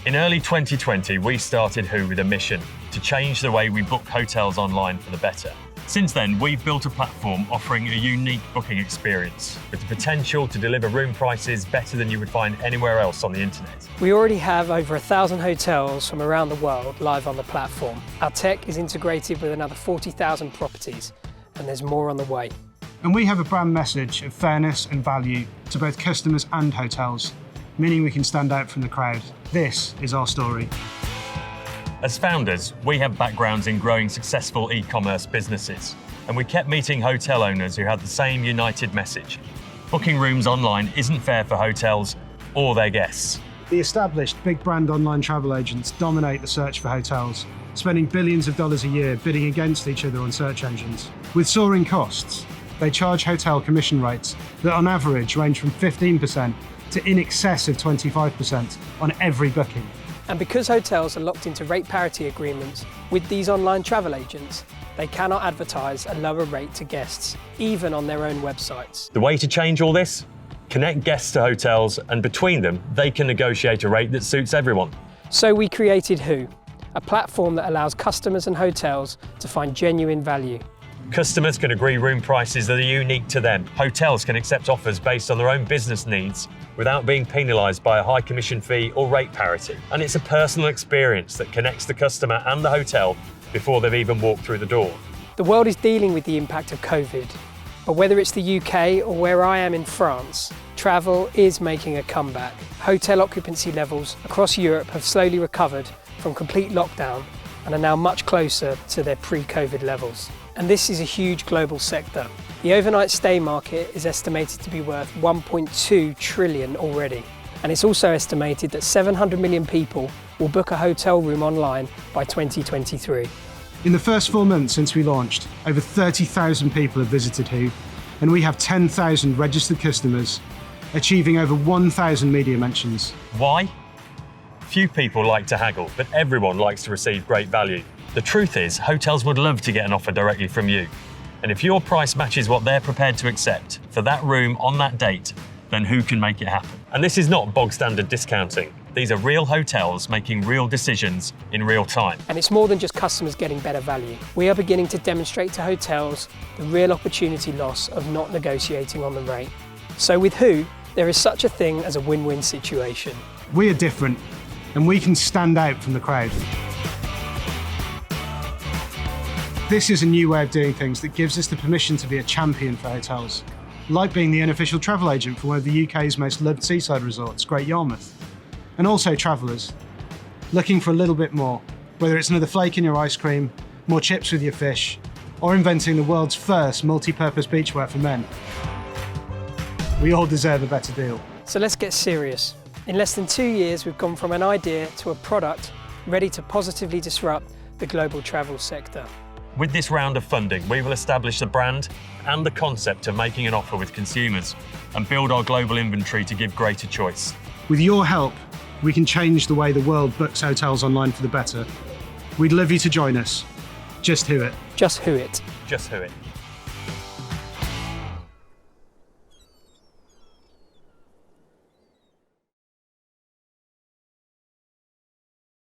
In early 2020, we started Who with a mission to change the way we book hotels online for the better. Since then, we've built a platform offering a unique booking experience with the potential to deliver room prices better than you would find anywhere else on the internet. We already have over 1,000 hotels from around the world live on the platform. Our tech is integrated with another 40,000 properties, and there's more on the way. And we have a brand message of fairness and value to both customers and hotels, meaning we can stand out from the crowd. This is our story. As founders, we have backgrounds in growing successful e-commerce businesses, and we kept meeting hotel owners who had the same united message. Booking rooms online isn't fair for hotels or their guests. The established big brand online travel agents dominate the search for hotels, spending billions of dollars a year bidding against each other on search engines. With soaring costs, they charge hotel commission rates that on average range from 15% to in excess of 25% on every booking. And because hotels are locked into rate parity agreements with these online travel agents, they cannot advertise a lower rate to guests, even on their own websites. The way to change all this? Connect guests to hotels, and between them, they can negotiate a rate that suits everyone. So we created Who, a platform that allows customers and hotels to find genuine value. Customers can agree room prices that are unique to them. Hotels can accept offers based on their own business needs without being penalised by a high commission fee or rate parity. And it's a personal experience that connects the customer and the hotel before they've even walked through the door. The world is dealing with the impact of COVID, but whether it's the UK or where I am in France, travel is making a comeback. Hotel occupancy levels across Europe have slowly recovered from complete lockdown and are now much closer to their pre-COVID levels. And this is a huge global sector. The overnight stay market is estimated to be worth 1.2 trillion already. And it's also estimated that 700 million people will book a hotel room online by 2023. In the first 4 months since we launched, over 30,000 people have visited Who, and we have 10,000 registered customers, achieving over 1,000 media mentions. Why? Few people like to haggle, but everyone likes to receive great value. The truth is, hotels would love to get an offer directly from you. And if your price matches what they're prepared to accept for that room on that date, then Who can make it happen? And this is not bog standard discounting. These are real hotels making real decisions in real time. And it's more than just customers getting better value. We are beginning to demonstrate to hotels the real opportunity loss of not negotiating on the rate. So with Who, there is such a thing as a win-win situation. We are different, and we can stand out from the crowd. This is a new way of doing things that gives us the permission to be a champion for hotels, like being the unofficial travel agent for one of the UK's most loved seaside resorts, Great Yarmouth. And also travellers, looking for a little bit more, whether it's another flake in your ice cream, more chips with your fish, or inventing the world's first multi-purpose beachwear for men. We all deserve a better deal. So let's get serious. In less than 2 years, we've gone from an idea to a product ready to positively disrupt the global travel sector. With this round of funding, we will establish the brand and the concept of making an offer with consumers and build our global inventory to give greater choice. With your help, we can change the way the world books hotels online for the better. We'd love you to join us. Just Who it. Just Who it. Just Who it.